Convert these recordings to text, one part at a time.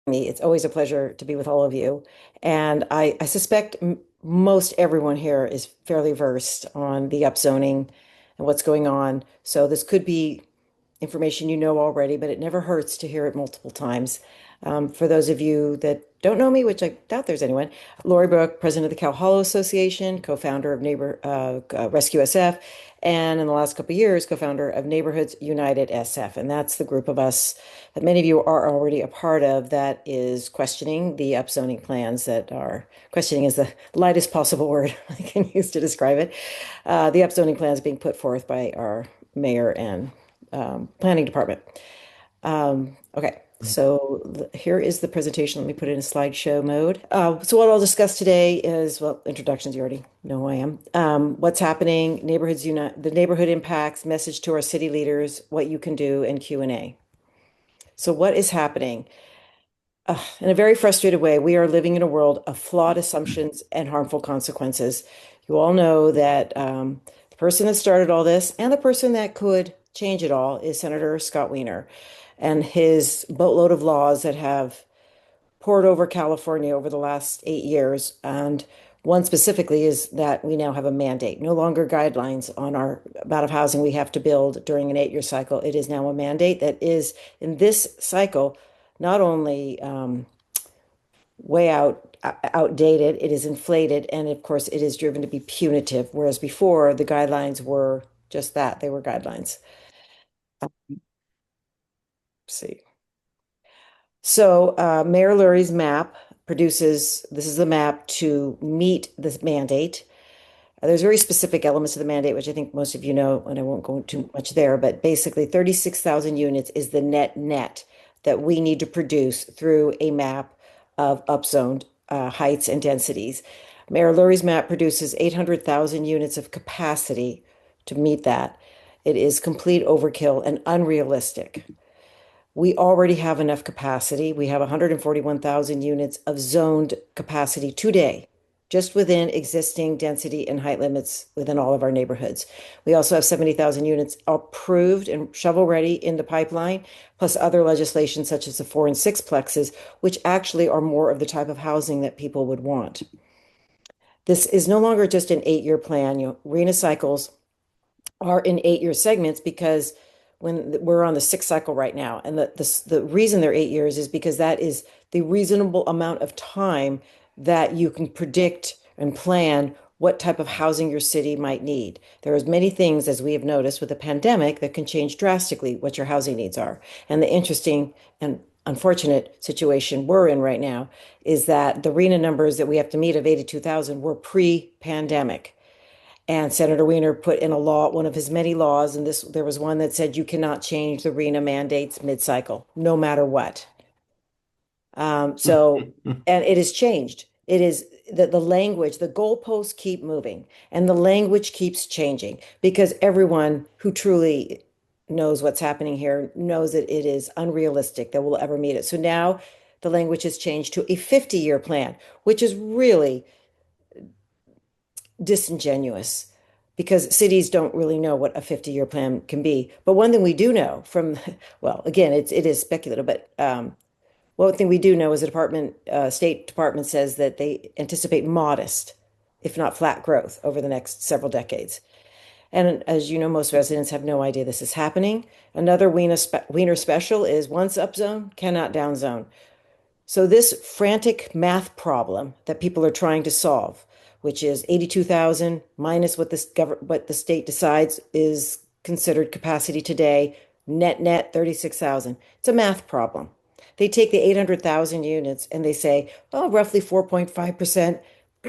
me. It's always a pleasure to be with all of you. And I suspect most everyone here is fairly versed on the upzoning and what's going on. So this could be information you know already, but it never hurts to hear it multiple times. For those of you that don't know me, which I doubt there's anyone, Lori Brooke, president of the Cow Hollow Association, co-founder of Neighbor Rescue SF, and in the last couple of years, co-founder of Neighborhoods United SF. And that's the group of us that many of you are already a part of that is questioning the upzoning plans that are questioning is the lightest possible word I can use to describe it. The upzoning plans being put forth by our mayor and planning department. Okay, so here is the presentation. Let me put it in slideshow mode. So what I'll discuss today is, well, introductions, you already know who I am. What's happening, neighborhoods unite, the neighborhood impacts, message to our city leaders, what you can do, and Q&A. So what is happening? In a very frustrated way, we are living in a world of flawed assumptions and harmful consequences. You all know that the person that started all this and the person that could change it all is Senator Scott Wiener and his boatload of laws that have poured over California over the last 8 years. And one specifically is that we now have a mandate, no longer guidelines on our amount of housing we have to build during an 8-year cycle. It is now a mandate that is in this cycle not only way outdated, it is inflated, and of course it is driven to be punitive, whereas before the guidelines were just that, they were guidelines. Let's see. So Mayor Lurie's map produces, this is the map to meet this mandate. There's very specific elements of the mandate, which I think most of you know, and I won't go too much there, but basically 36,000 units is the net that we need to produce through a map of upzoned heights and densities. Mayor Lurie's map produces 800,000 units of capacity to meet that. It is complete overkill and unrealistic. We already have enough capacity. We have 141,000 units of zoned capacity today, just within existing density and height limits within all of our neighborhoods. We also have 70,000 units approved and shovel ready in the pipeline, plus other legislation such as the 4 and 6 plexes, which actually are more of the type of housing that people would want. This is no longer just an 8-year plan. RHNA cycles are in 8-year segments because when we're on the 6th cycle right now, and the reason they're 8 years is because that is the reasonable amount of time that you can predict and plan what type of housing your city might need. There are many things, as we have noticed with the pandemic, that can change drastically what your housing needs are. And the interesting and unfortunate situation we're in right now is that the RHNA numbers that we have to meet of 82,000 were pre-pandemic. And Senator Wiener put in a law, one of his many laws, and there was one that said you cannot change the RHNA mandates mid-cycle, no matter what. And it has changed. It is the language, the goalposts keep moving, and the language keeps changing because everyone who truly knows what's happening here knows that it is unrealistic that we'll ever meet it. So now the language has changed to a 50-year plan, which is really disingenuous because cities don't really know what a 50-year plan can be. But one thing we do know from, well, again, it is speculative, but one thing we do know is the State Department says that they anticipate modest, if not flat growth over the next several decades. And as you know, most residents have no idea this is happening. Another Wiener special is once upzone, cannot downzone. So this frantic math problem that people are trying to solve, which is 82,000 minus what the state decides is considered capacity today, net 36,000. It's a math problem. They take the 800,000 units and they say, oh, roughly 4.5%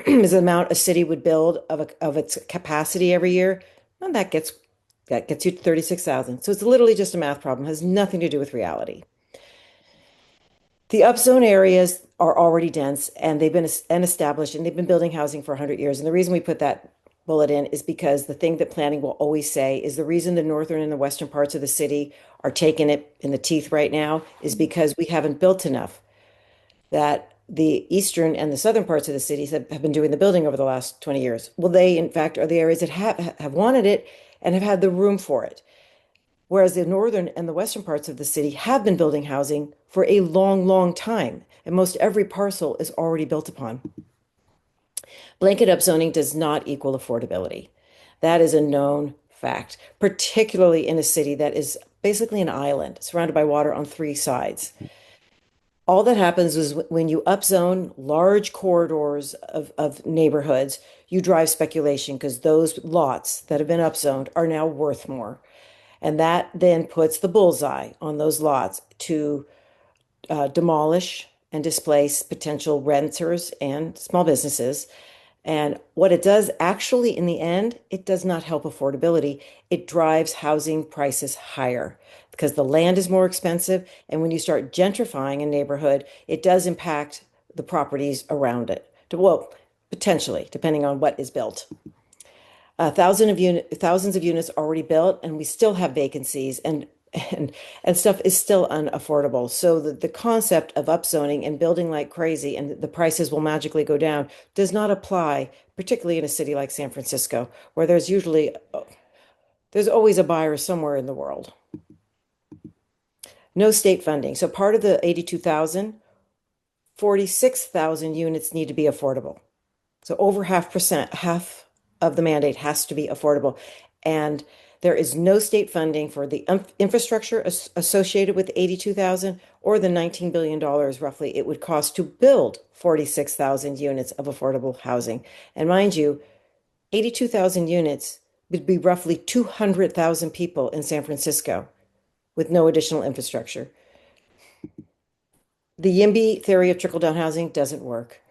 is the amount a city would build of its capacity every year. And that gets you to 36,000. So it's literally just a math problem. It has nothing to do with reality. The upzone areas are already dense and they've been established and they've been building housing for 100 years. And the reason we put that bullet in is because the thing that planning will always say is the reason the northern and the western parts of the city are taking it in the teeth right now is because we haven't built enough. That the eastern and the southern parts of the cities have been doing the building over the last 20 years. Well, they, in fact, are the areas that have wanted it and have had the room for it. Whereas the northern and the western parts of the city have been building housing for a long, long time, and most every parcel is already built upon. Blanket upzoning does not equal affordability. That is a known fact, particularly in a city that is basically an island surrounded by water on three sides. All that happens is when you upzone large corridors of neighborhoods, you drive speculation because those lots that have been upzoned are now worth more. And that then puts the bullseye on those lots to demolish and displace potential renters and small businesses. And what it does actually in the end, it does not help affordability. It drives housing prices higher because the land is more expensive. And when you start gentrifying a neighborhood, it does impact the properties around it. Well, potentially, depending on what is built. Thousands of units already built, and we still have vacancies, and and stuff is still unaffordable. So the concept of upzoning and building like crazy and the prices will magically go down does not apply, particularly in a city like San Francisco, where there's always a buyer somewhere in the world. No state funding. So part of the 82,000, 46,000 units need to be affordable. So over half of the mandate has to be affordable. And there is no state funding for the infrastructure associated with 82,000 or the $19 billion roughly it would cost to build 46,000 units of affordable housing. And mind you, 82,000 units would be roughly 200,000 people in San Francisco with no additional infrastructure. The YIMBY theory of trickle-down housing doesn't work.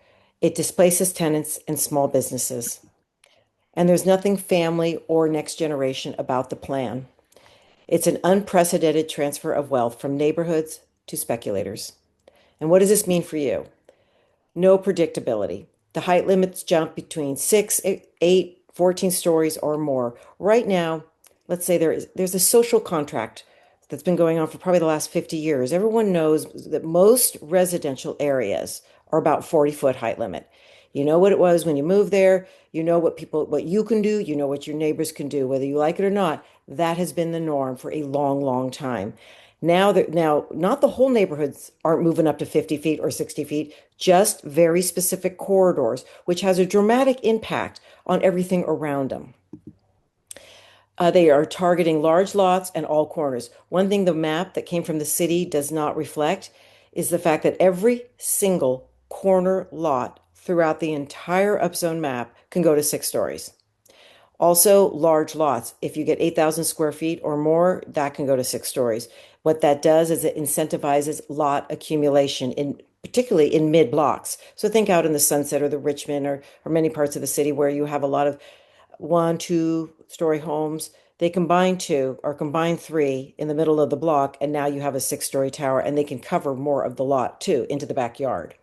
It displaces tenants and small businesses. And there's nothing family or next generation about the plan. It's an unprecedented transfer of wealth from neighborhoods to speculators. And what does this mean for you? No predictability. The height limits jump between 6, 8, 14 stories or more. Right now, let's say there's a social contract that's been going on for probably the last 50 years. Everyone knows that most residential areas are about 40-foot height limit. You know what it was when you moved there. You know what you can do. You know what your neighbors can do, whether you like it or not. That has been the norm for a long, long time. Now, not the whole neighborhoods aren't moving up to 50 feet or 60 feet, just very specific corridors, which has a dramatic impact on everything around them. They are targeting large lots and all corners. One thing the map that came from the city does not reflect is the fact that every single corner lot throughout the entire upzone map can go to 6 stories. Also, large lots. If you get 8,000 square feet or more, that can go to 6 stories. What that does is it incentivizes lot accumulation particularly in mid blocks. So think out in the Sunset or the Richmond or many parts of the city where you have a lot of 1, 2 story homes. They combine 2 or combine 3 in the middle of the block, and now you have a 6-story tower, and they can cover more of the lot too into the backyard.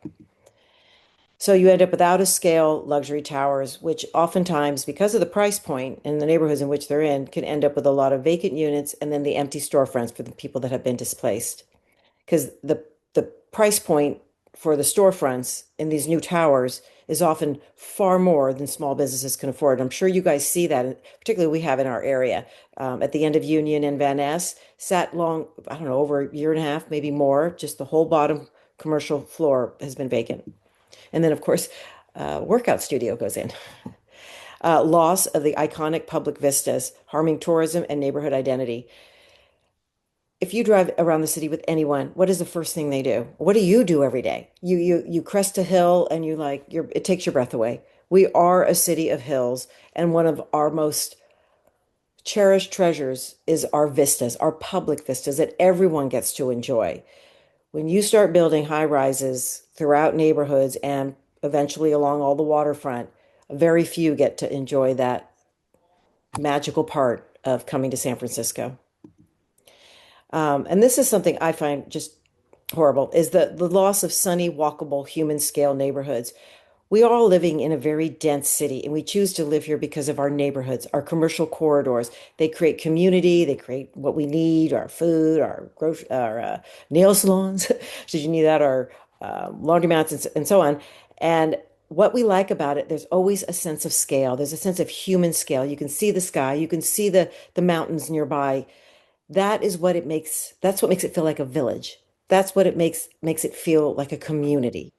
So you end up with out of scale luxury towers, which oftentimes, because of the price point and the neighborhoods in which they're in, can end up with a lot of vacant units and then the empty storefronts for the people that have been displaced. Because the price point for the storefronts in these new towers is often far more than small businesses can afford. I'm sure you guys see that, particularly we have in our area. At the end of Union and Van Ness, sat long, I don't know, over a year and a half, maybe more, just the whole bottom commercial floor has been vacant. And then, of course, workout studio goes in. Loss of the iconic public vistas, harming tourism and neighborhood identity. If you drive around the city with anyone, what is the first thing they do? What do you do every day? You crest a hill and it takes your breath away. We are a city of hills, and one of our most cherished treasures is our vistas, our public vistas that everyone gets to enjoy. When you start building high rises throughout neighborhoods and eventually along all the waterfront, very few get to enjoy that magical part of coming to San Francisco. And this is something I find just horrible, is the loss of sunny, walkable, human scale neighborhoods. We are all living in a very dense city, and we choose to live here because of our neighborhoods, our commercial corridors. They create community, they create what we need, our food, our nail salons, should you need that, our laundromats, and so on. And what we like about it, there's always a sense of scale. There's a sense of human scale. You can see the sky, you can see the mountains nearby. That's what makes it feel like a village. That's what it makes it feel like a community.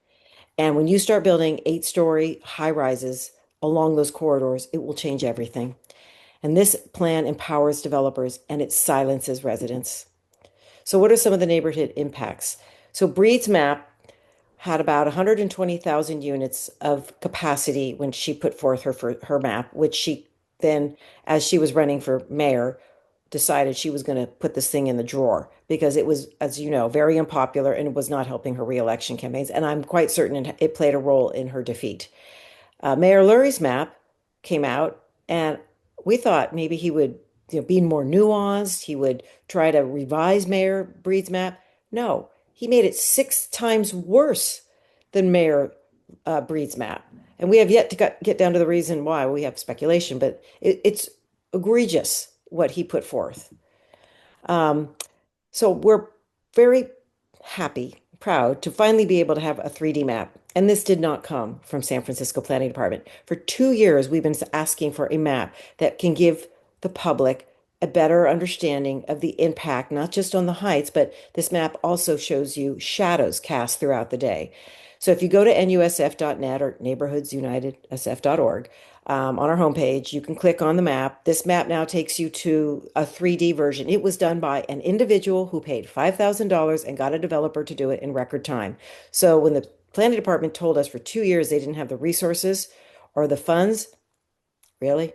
And when you start building 8-story high rises along those corridors, it will change everything. And this plan empowers developers and it silences residents. So, what are some of the neighborhood impacts? So, Breed's map had about 120,000 units of capacity when she put forth her map, which she then, as she was running for mayor, decided she was going to put this thing in the drawer because it was, as you know, very unpopular and it was not helping her reelection campaigns. And I'm quite certain it played a role in her defeat. Mayor Lurie's map came out, and we thought maybe he would, be more nuanced. He would try to revise Mayor Breed's map. No, he made it 6 times worse than Mayor Breed's map. And we have yet to get down to the reason why. We have speculation, but it's egregious what he put forth. Um, so we're very happy, proud to finally be able to have a 3D map. And this did not come from San Francisco Planning Department. For 2 years, we've been asking for a map that can give the public a better understanding of the impact, not just on the heights, but this map also shows you shadows cast throughout the day. So if you go to nusf.net or neighborhoodsunitedsf.org, on our homepage, you can click on the map. This map now takes you to a 3D version. It was done by an individual who paid $5,000 and got a developer to do it in record time. So when the planning department told us for 2 years they didn't have the resources or the funds, really?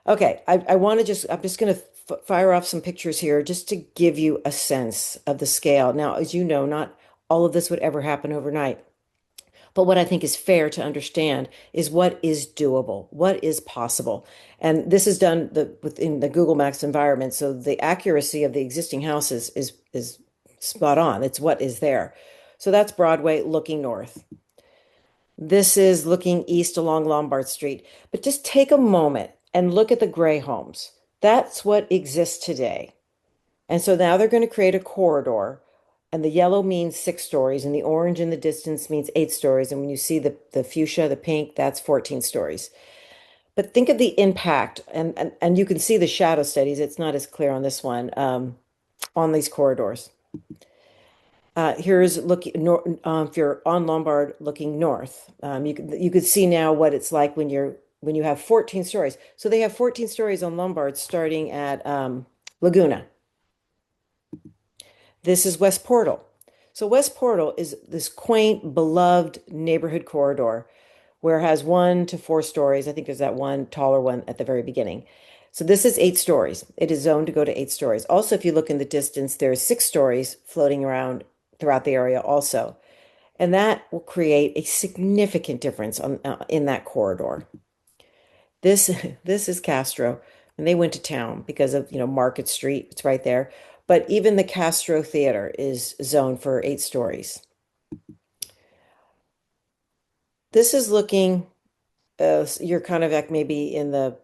Okay, I'm just going to fire off some pictures here just to give you a sense of the scale. Now, as you know, not all of this would ever happen overnight. But what I think is fair to understand is what is doable, what is possible. And this is done within the Google Maps environment. So the accuracy of the existing houses is spot on. It's what is there. So that's Broadway looking north. This is looking east along Lombard Street. But just take a moment and look at the gray homes. That's what exists today. And so now they're going to create a corridor, and the yellow means 6 stories, and the orange in the distance means 8 stories. And when you see the fuchsia, the pink, that's 14 stories. But think of the impact, and you can see the shadow studies. It's not as clear on this one, on these corridors. Here's looking if you're on Lombard looking north. You could see now what it's like when you have 14 stories. So they have 14 stories on Lombard starting at Laguna. This is West Portal. So West Portal is this quaint, beloved neighborhood corridor where it has 1 to 4 stories. I think there's that one taller one at the very beginning. So this is 8 stories. It is zoned to go to 8 stories. Also, if you look in the distance, there's 6 stories floating around throughout the area also. And that will create a significant difference in that corridor. This this is Castro, and they went to town because of, Market Street. It's right there. But even the Castro Theater is zoned for 8 stories. This is looking, you're kind of like maybe in the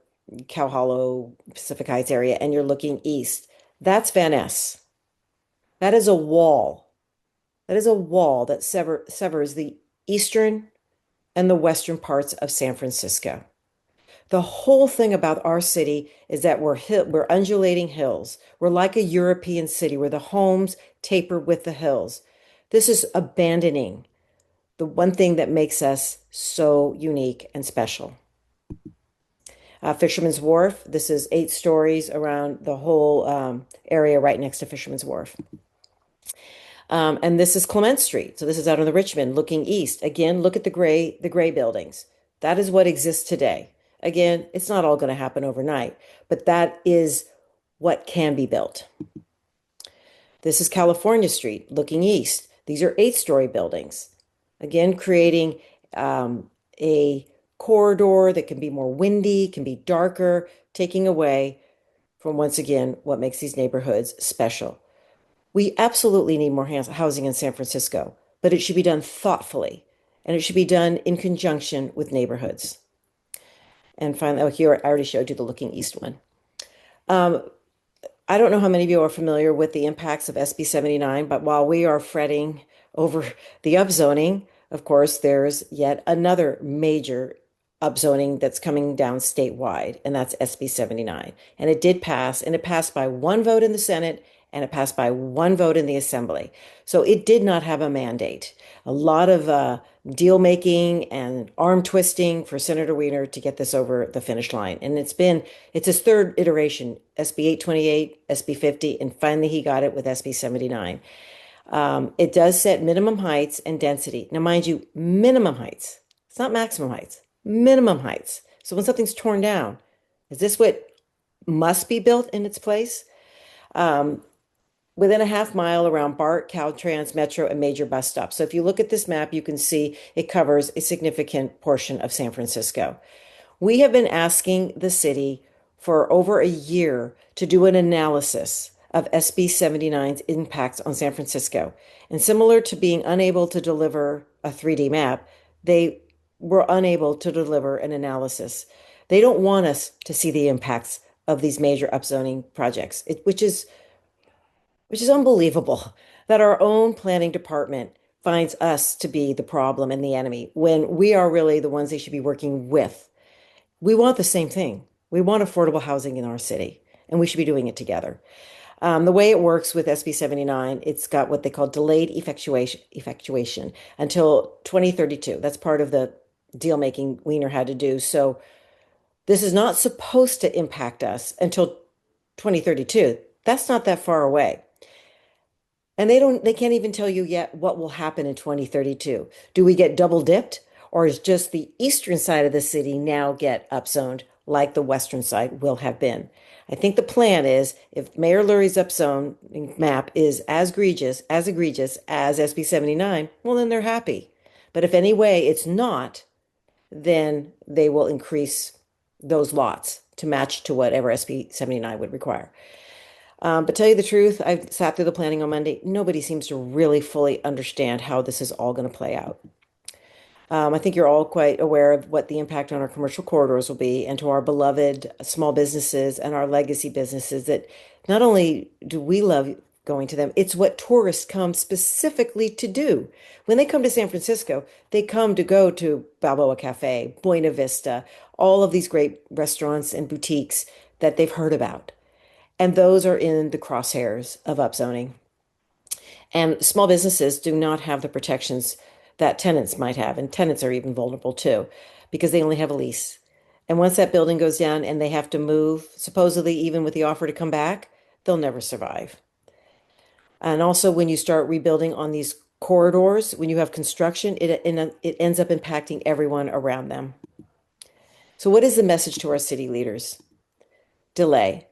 Cow Hollow, Pacific Heights area, and you're looking east. That's Van Ness. That is a wall. That is a wall that severs the eastern and the western parts of San Francisco. The whole thing about our city is that we're undulating hills. We're like a European city where the homes taper with the hills. This is abandoning the one thing that makes us so unique and special. Fisherman's Wharf. This is 8 stories around the whole area right next to Fisherman's Wharf. And this is Clement Street. So this is out on the Richmond looking east. Again, look at the gray buildings. That is what exists today. Again, it's not all going to happen overnight, but that is what can be built. This is California Street looking east. These are 8-story buildings. Again, creating a corridor that can be more windy, can be darker, taking away from, once again, what makes these neighborhoods special. We absolutely need more housing in San Francisco, but it should be done thoughtfully, and it should be done in conjunction with neighborhoods. And finally, oh, here I already showed you the looking east one. I don't know how many of you are familiar with the impacts of SB 79, but while we are fretting over the upzoning, of course, there's yet another major upzoning that's coming down statewide, and that's SB 79. And it did pass, and it passed by one vote in the Senate, and it passed by one vote in the Assembly. So it did not have a mandate. A lot of deal making and arm twisting for Senator Wiener to get this over the finish line. And it's his third iteration, SB 828, SB 50, and finally he got it with SB 79. It does set minimum heights and density. Now, mind you, minimum heights. It's not maximum heights, minimum heights. So when something's torn down, is this what must be built in its place? Um, Within a half mile around BART, Caltrans, Metro, and major bus stops. So if you look at this map, you can see it covers a significant portion of San Francisco. We have been asking the city for over a year to do an analysis of SB 79's impacts on San Francisco. And similar to being unable to deliver a 3D map, they were unable to deliver an analysis. They don't want us to see the impacts of these major upzoning projects, which is unbelievable that our own planning department finds us to be the problem and the enemy when we are really the ones they should be working with. We want the same thing. We want affordable housing in our city, and we should be doing it together. The way it works with SB 79, it's got what they call delayed effectuation until 2032. That's part of the deal making Wiener had to do. So this is not supposed to impact us until 2032. That's not that far away. And they can't even tell you yet what will happen in 2032. Do we get double dipped, or is just the eastern side of the city now get upzoned like the western side will have been? I think the plan is if Mayor Lurie's upzone map is as egregious as SB 79, well, then they're happy. But if any way it's not, then they will increase those lots to match to whatever SB 79 would require. But tell you the truth, I sat through the planning on Monday. Nobody seems to really fully understand how this is all going to play out. I think you're all quite aware of what the impact on our commercial corridors will be and to our beloved small businesses and our legacy businesses that not only do we love going to them, it's what tourists come specifically to do. When they come to San Francisco, they come to go to Balboa Cafe, Buena Vista, all of these great restaurants and boutiques that they've heard about. And those are in the crosshairs of upzoning. And small businesses do not have the protections that tenants might have. And tenants are even vulnerable too, because they only have a lease. And once that building goes down and they have to move, supposedly even with the offer to come back, they'll never survive. And also, when you start rebuilding on these corridors, when you have construction, it ends up impacting everyone around them. So, what is the message to our city leaders? Delay.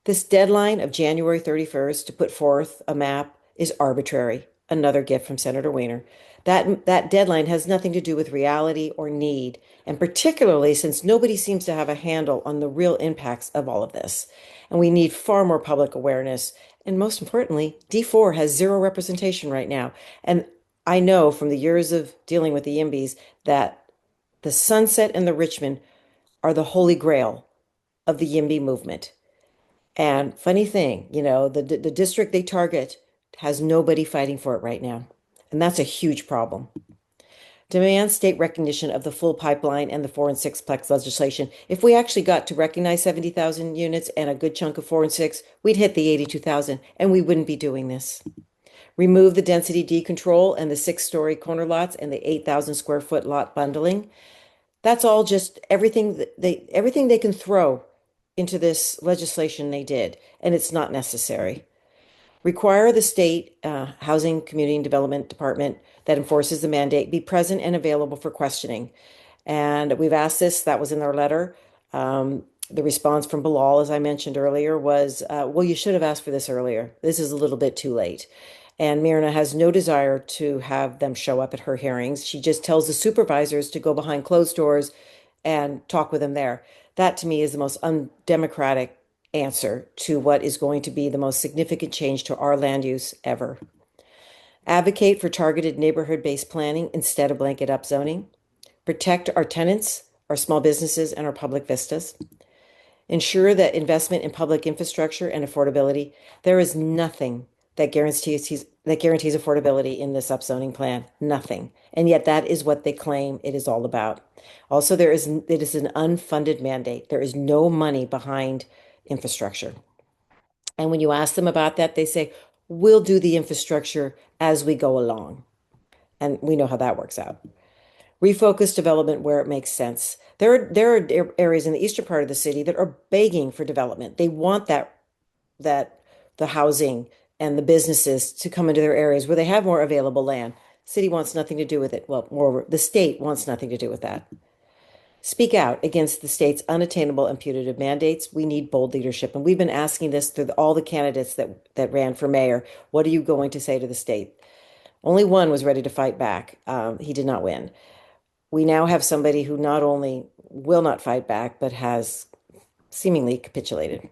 This deadline of January 31st to put forth a map is arbitrary. Another gift from Senator Wiener. That deadline has nothing to do with reality or need, and particularly since nobody seems to have a handle on the real impacts of all of this. And we need far more public awareness. And most importantly, D4 has zero representation right now. And I know from the years of dealing with the YIMBYs that the Sunset and the Richmond are the holy grail of the YIMBY movement. And funny thing, the district they target has nobody fighting for it right now. And that's a huge problem. Demand state recognition of the full pipeline and the 4 and 6-plex legislation. If we actually got to recognize 70,000 units and a good chunk of 4 and 6, we'd hit the 82,000 and we wouldn't be doing this. Remove the density decontrol and the 6-story corner lots and the 8,000 square foot lot bundling. That's all just everything they can throw into this legislation they did, and it's not necessary. Require the state Housing Community and Development Department that enforces the mandate be present and available for questioning. And we've asked this, that was in our letter. The response from Bilal, as I mentioned earlier, was, well, you should have asked for this earlier. This is a little bit too late. And Myrna has no desire to have them show up at her hearings. She just tells the supervisors to go behind closed doors and talk with them there. That to me is the most undemocratic answer to what is going to be the most significant change to our land use ever. Advocate for targeted neighborhood-based planning instead of blanket upzoning. Protect our tenants, our small businesses, and our public vistas. Ensure that investment in public infrastructure and affordability. There is nothing that that guarantees affordability in this upzoning plan? Nothing. And yet that is what they claim it is all about. Also, it is an unfunded mandate. There is no money behind infrastructure. And when you ask them about that, they say, we'll do the infrastructure as we go along. And we know how that works out. Refocus development where it makes sense. There are areas in the eastern part of the city that are begging for development. They want that the housing and the businesses to come into their areas where they have more available land. City wants nothing to do with it. Well, more the state wants nothing to do with that. Speak out against the state's unattainable and punitive mandates. We need bold leadership. And we've been asking this through all the candidates that ran for mayor. What are you going to say to the state? Only one was ready to fight back. He did not win. We now have somebody who not only will not fight back, but has seemingly capitulated.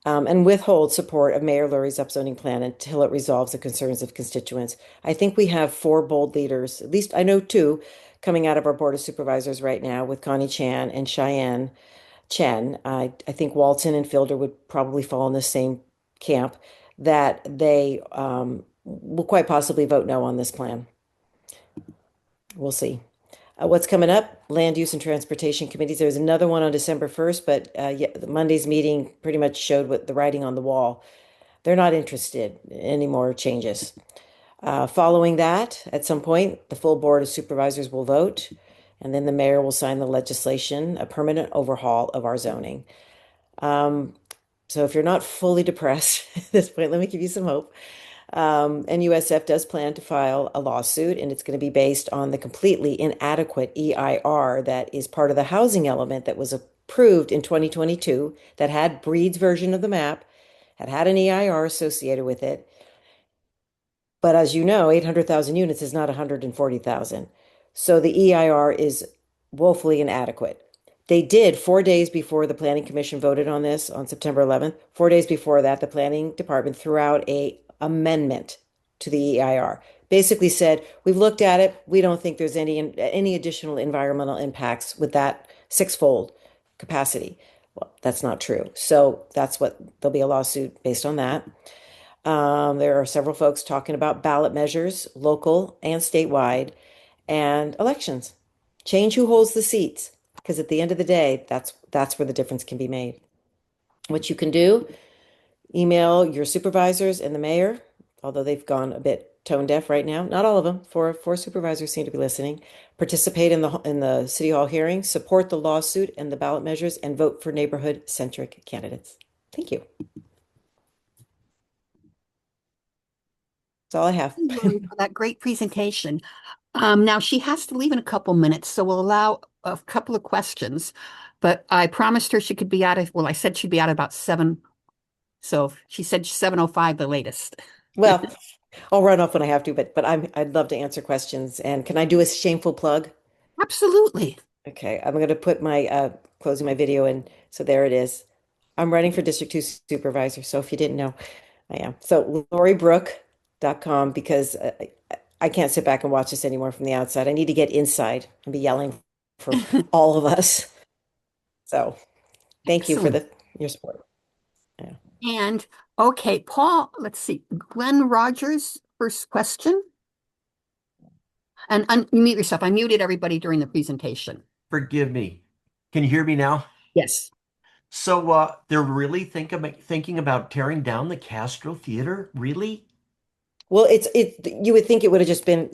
And withhold support of Mayor Lurie's upzoning plan until it resolves the concerns of constituents. I think we have four bold leaders, at least I know two, coming out of our Board of Supervisors right now with Connie Chan and Cheyenne Chen. I think Walton and Fielder would probably fall in the same camp, that they will quite possibly vote no on this plan. We'll see. What's coming up? Land Use and Transportation Committees. There's another one on December 1st, but yeah, Monday's meeting pretty much showed what the writing on the wall. They're not interested in any more changes. Following that, at some point, the full Board of Supervisors will vote, and then the mayor will sign the legislation, a permanent overhaul of our zoning. So if you're not fully depressed at this point, let me give you some hope. NUSF does plan to file a lawsuit, and it's going to be based on the completely inadequate EIR that is part of the housing element that was approved in 2022 that had Breed's version of the map, had an EIR associated with it. But as you know, 800,000 units is not 140,000. So the EIR is woefully inadequate. They did 4 days before the Planning Commission voted on this on September 11th. 4 days before that, the Planning Department threw out a amendment to the EIR. Basically said, we've looked at it. We don't think there's any additional environmental impacts with that sixfold capacity. Well, that's not true. So there'll be a lawsuit based on that. There are several folks talking about ballot measures, local and statewide, and elections. Change who holds the seats, because at the end of the day, that's where the difference can be made. What you can do, email your supervisors and the mayor, although they've gone a bit tone deaf right now. Not all of them. Four supervisors seem to be listening. Participate in the city hall hearing, support the lawsuit and the ballot measures, and vote for neighborhood-centric candidates. Thank you. That's all I have. For that great presentation. Now she has to leave in a couple minutes, so we'll allow a couple of questions. But I promised her she could be out of, well, I said she'd be out at about 7. So she said 7:05 the latest. Well, I'll run off when I have to, but I'd love to answer questions. And can I do a shameful plug? Absolutely. Okay, I'm going to put my closing my video in. So there it is. I'm running for District 2 supervisor. So if you didn't know, I am. So LoriBrooke.com, because I can't sit back and watch this anymore from the outside. I need to get inside and be yelling for all of us. So thank you for your support. Yeah. And okay, Paul, let's see. Glenn Rogers, first question. And unmute yourself. I muted everybody during the presentation. Forgive me. Can you hear me now? Yes. So they're really thinking about tearing down the Castro Theater? Really? Well, you would think it would have just been,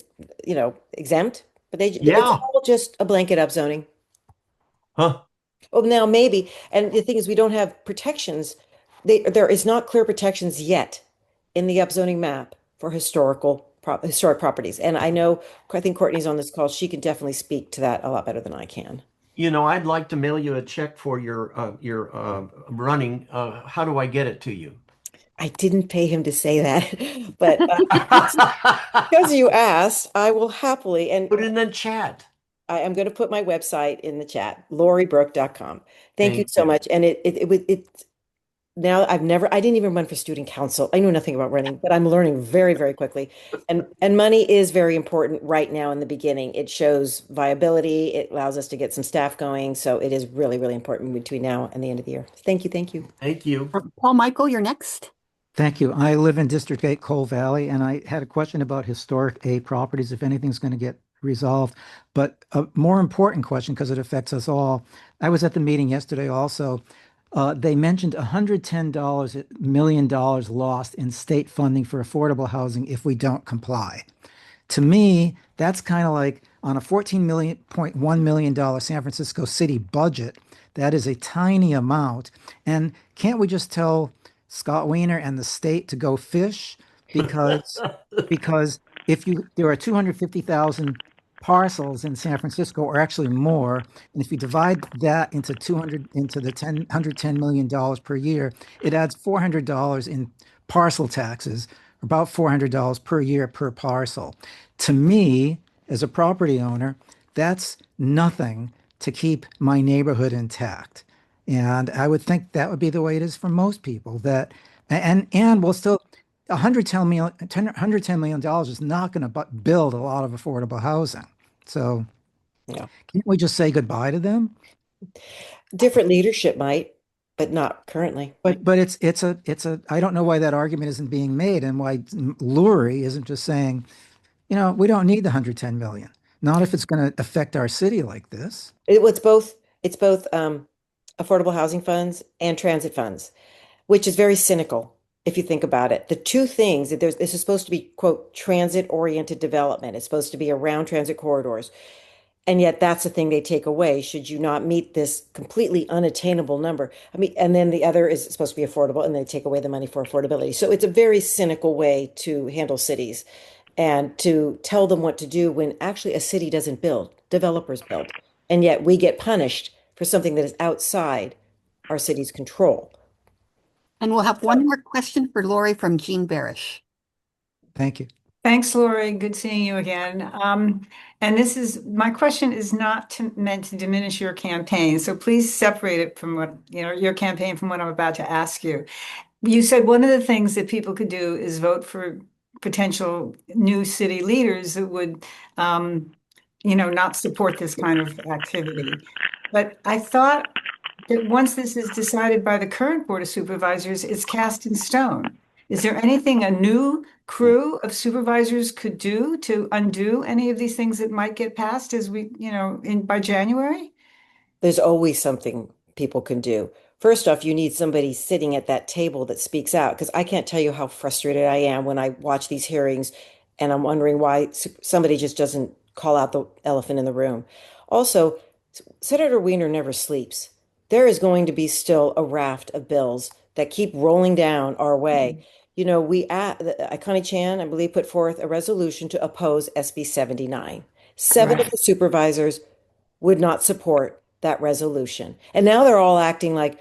exempt, but it's all just a blanket upzoning. Huh. Oh, now maybe. And the thing is, we don't have protections. There is not clear protections yet in the upzoning map for historic properties. And I think Courtney's on this call. She can definitely speak to that a lot better than I can. I'd like to mail you a check for your running. How do I get it to you? I didn't pay him to say that, but because you asked, I will happily put it in the chat. I am going to put my website in the chat, LoriBrooke.com. Thank you so much. And now I didn't even run for student council. I knew nothing about running, but I'm learning very, very quickly. And money is very important right now in the beginning. It shows viability. It allows us to get some staff going. So it is really, really important between now and the end of the year. Thank you. Thank you. Thank you. Paul Michael, you're next. Thank you. I live in District 8, Coal Valley, and I had a question about historic A properties, if anything's going to get resolved. But a more important question, because it affects us all. I was at the meeting yesterday also. They mentioned $110 million lost in state funding for affordable housing if we don't comply. To me, that's kind of like on a $14.1 million San Francisco city budget. That is a tiny amount. And can't we just tell Scott Wiener and the state to go fish? Because because if you there are 250,000 parcels in San Francisco, or actually more, and if you divide that into 200 into the 10 $110 million per year, it adds $400 in parcel taxes, about $400 per year per parcel. To me, as a property owner, that's nothing to keep my neighborhood intact. And I would think that would be the way it is for most people that, and we'll still, $110 million is not going to build a lot of affordable housing. So Yeah. can't we just say goodbye to them? Different leadership might, but not currently. But it's a I don't know why that argument isn't being made and why Lurie isn't just saying, we don't need the 110 million. Not if it's going to affect our city like this. It's both affordable housing funds and transit funds, which is very cynical if you think about it. The two things that this is supposed to be, quote, transit-oriented development. It's supposed to be around transit corridors. And yet that's the thing they take away should you not meet this completely unattainable number. I mean, and then the other is supposed to be affordable and they take away the money for affordability. So it's a very cynical way to handle cities and to tell them what to do when actually a city doesn't build, developers build. And yet we get punished for something that is outside our city's control. And we'll have one more question for Lori from Jean Barish. Thank you. Thanks, Lori. Good seeing you again. And my question is not meant to diminish your campaign. So please separate it from your campaign from what I'm about to ask you. You said one of the things that people could do is vote for potential new city leaders that would, not support this kind of activity. But I thought that once this is decided by the current Board of Supervisors, it's cast in stone. Is there anything a new crew of supervisors could do to undo any of these things that might get passed as by January? There's always something people can do. First off, you need somebody sitting at that table that speaks out because I can't tell you how frustrated I am when I watch these hearings and I'm wondering why somebody just doesn't call out the elephant in the room. Also, Senator Wiener never sleeps. There is going to be still a raft of bills that keep rolling down our way. Connie Chan, I believe, put forth a resolution to oppose SB 79. Seven of Right. the supervisors would not support that resolution. And now they're all acting like,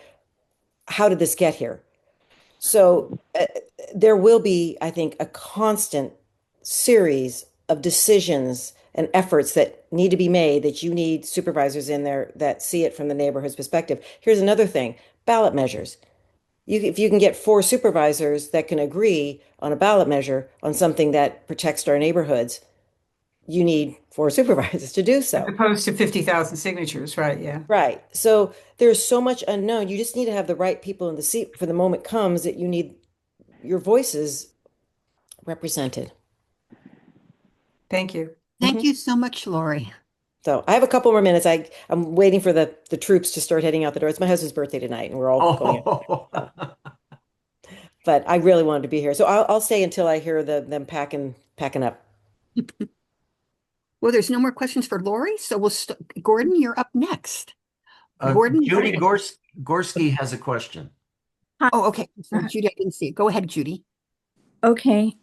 how did this get here? So there will be, I think, a constant series of decisions and efforts that need to be made that you need supervisors in there that see it from the neighborhood's perspective. Here's another thing, ballot measures. If you can get four supervisors that can agree on a ballot measure on something that protects our neighborhoods, you need four supervisors to do As so. opposed to 50,000 signatures, right? Yeah. Right. So there's so much unknown. You just need to have the right people in the seat for the moment comes that you need your voices represented. Thank you. Thank Mhm. you so much, Lori. So I have a couple more minutes. I'm waiting for the troops to start heading out the door. It's my husband's birthday tonight, and we're all going out. Oh, But I really wanted to be here, so I'll stay until I hear them packing up. Well, there's no more questions for Lori, so Gordon, you're up next. Gordon. Judy Gorski has a question. Oh, okay. Sorry, Judy, I didn't see it. Go ahead, Judy. Okay.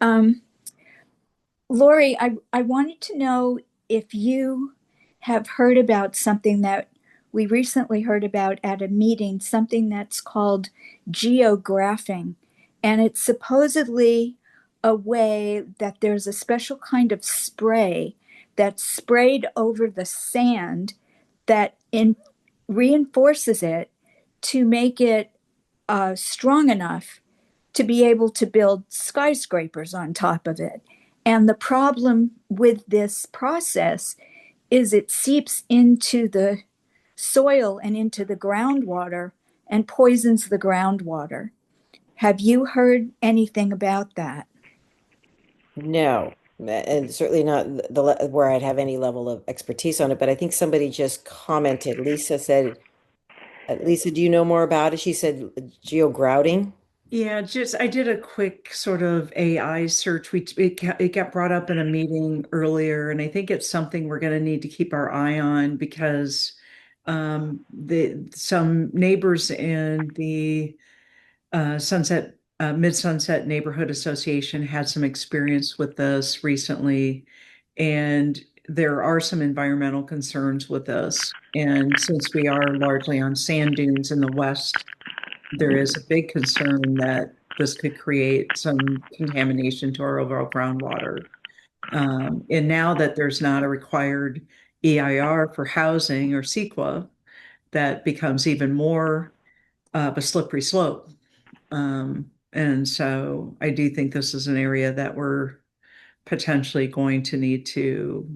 Lori, I wanted to know if you have heard about something that we recently heard about at a meeting, something that's called geographing. And it's supposedly a way that there's a special kind of spray that's sprayed over the sand that reinforces it to make it strong enough to be able to build skyscrapers on top of it. And the problem with this process is it seeps into the soil and into the groundwater and poisons the groundwater. Have you heard anything about that? No, and certainly not where I'd have any level of expertise on it. But I think somebody just commented. Lisa said, Lisa, do you know more about it? She said geogrouting. Yeah, just I did a quick sort of AI search. It got brought up in a meeting earlier, and I think it's something we're going to need to keep our eye on because the some neighbors in the Sunset Mid-Sunset Neighborhood Association had some experience with this recently, and there are some environmental concerns with this. And since we are largely on sand dunes in the west, there is a big concern that this could create some contamination to our overall groundwater. And now that there's not a required EIR for housing or CEQA, that becomes even more of a slippery slope. And so I do think this is an area that we're potentially going to need to,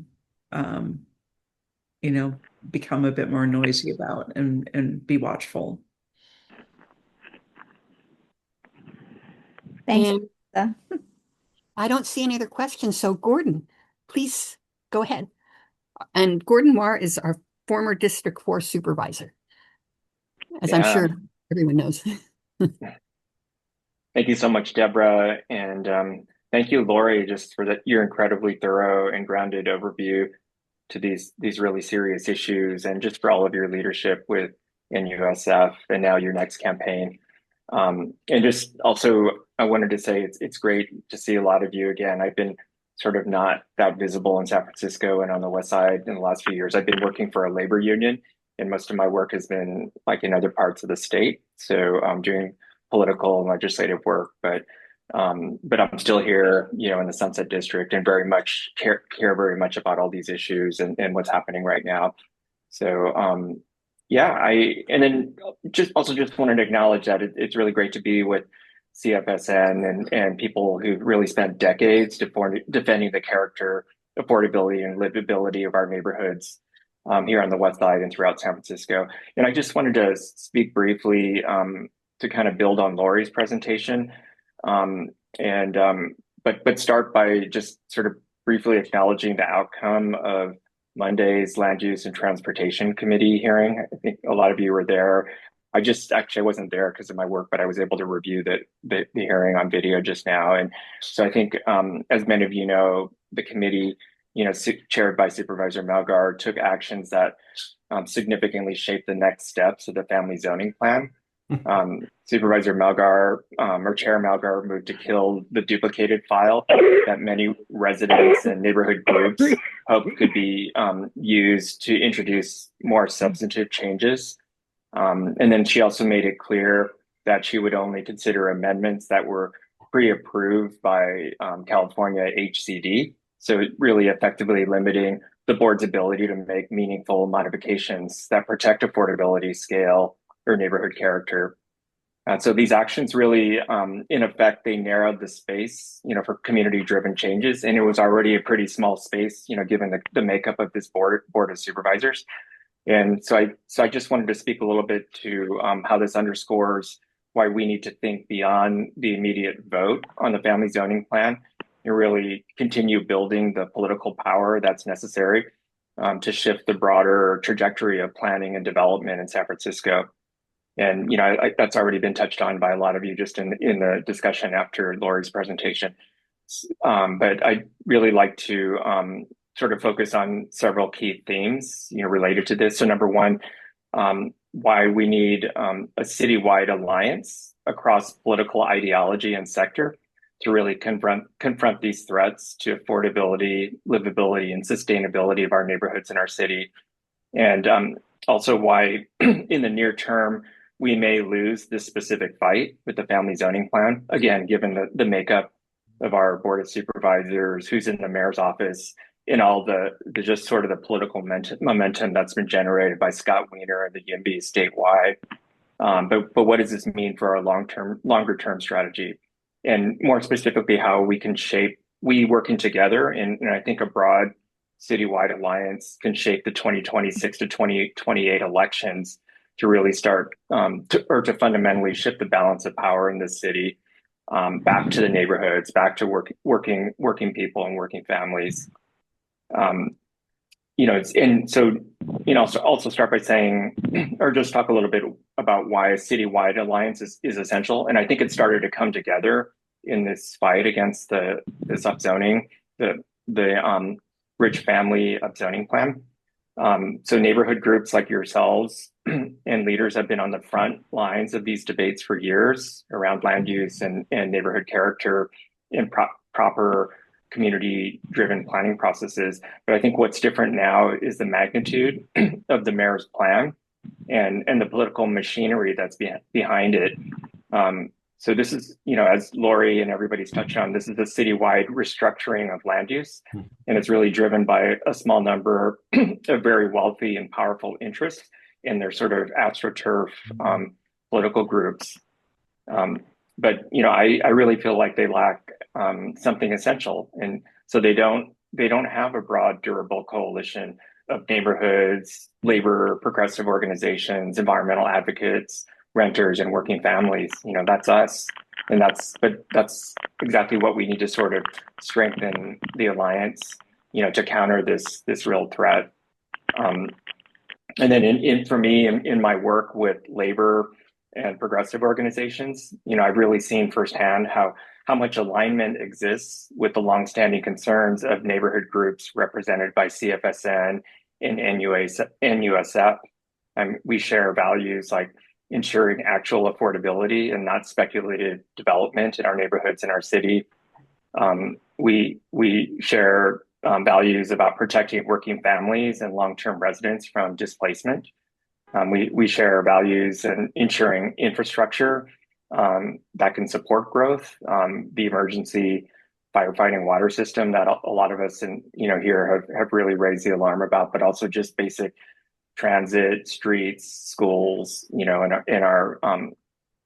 um, become a bit more noisy about and be watchful. Thanks, And Lisa. I don't see any other questions. So Gordon, please go ahead. And Gordon Moore is our former District 4 supervisor, as I'm Yeah. sure everyone knows. Thank you so much, Deborah. And thank you, Lori, just for your incredibly thorough and grounded overview to these really serious issues, and just for all of your leadership with NUSF and now your next campaign. And just also, I wanted to say it's great to see a lot of you again. I've been sort of not that visible in San Francisco and on the West Side in the last few years. I've been working for a labor union, and most of my work has been like in other parts of the state. So I'm doing political and legislative work, but I'm still here, in the Sunset District, and very much care very much about all these issues and what's happening right now. So yeah, and then just wanted to acknowledge that it's really great to be with CFSN and people who've really spent decades defending the character, affordability, and livability of our neighborhoods here on the West Side and throughout San Francisco. And I just wanted to speak briefly to kind of build on Lori's presentation, but start by just sort of briefly acknowledging the outcome of Monday's Land Use and Transportation Committee hearing. I think a lot of you were there. I wasn't there because of my work, but I was able to review the hearing on video just now. And so I think, as many of you know, the committee, chaired by Supervisor Melgar, took actions that significantly shaped the next steps of the family zoning plan. Supervisor Melgar, or Chair Melgar, moved to kill the duplicated file that many residents and neighborhood groups hope could be used to introduce more substantive changes. And then she also made it clear that she would only consider amendments that were pre-approved by California HCD. So really effectively limiting the board's ability to make meaningful modifications that protect affordability, scale, or neighborhood character. So these actions really, in effect, they narrowed the space, for community-driven changes, and it was already a pretty small space, given the makeup of this board of supervisors. And so I just wanted to speak a little bit to how this underscores why we need to think beyond the immediate vote on the family zoning plan and really continue building the political power that's necessary to shift the broader trajectory of planning and development in San Francisco. And that's already been touched on by a lot of you just in the discussion after Lori's presentation. But I'd really like to sort of focus on several key themes, related to this. So number one, why we need a citywide alliance across political ideology and sector to really confront these threats to affordability, livability, and sustainability of our neighborhoods in our city. And also why in the near term, we may lose this specific fight with the family zoning plan. Again, given the makeup of our board of supervisors, who's in the mayor's office, and all the just sort of the political momentum that's been generated by Scott Wiener and the YIMBY statewide. But what does this mean for our longer term strategy? And more specifically, how we can we working together, and I think a broad citywide alliance can shape the 2026 to 2028 elections to really start to fundamentally shift the balance of power in this city back to the neighborhoods, back to working people and working families. And so, so also start by saying, or just talk a little bit about why a citywide alliance is essential. And I think it started to come together in this fight against this upzoning, the rich family upzoning plan. So neighborhood groups like yourselves and leaders have been on the front lines of these debates for years around land use and neighborhood character and proper community-driven planning processes. But I think what's different now is the magnitude of the mayor's plan and the political machinery that's behind it. So this is, as Lori and everybody's touched on, this is a citywide restructuring of land use, and it's really driven by a small number of very wealthy and powerful interests in their sort of astroturf political groups. But I really feel like they lack something essential, and so they don't have a broad, durable coalition of neighborhoods, labor, progressive organizations, environmental advocates, renters, and working families. That's us, and that's exactly what we need to sort of strengthen the alliance, to counter this real threat. And then for me, in my work with labor and progressive organizations, I've really seen firsthand how much alignment exists with the longstanding concerns of neighborhood groups represented by CFSN and NUSF. We share values like ensuring actual affordability and not speculative development in our neighborhoods in our city. We share values about protecting working families and long-term residents from displacement. We share values and ensuring infrastructure that can support growth, the emergency firefighting water system that a lot of us here have really raised the alarm about, but also just basic transit, streets, schools, in our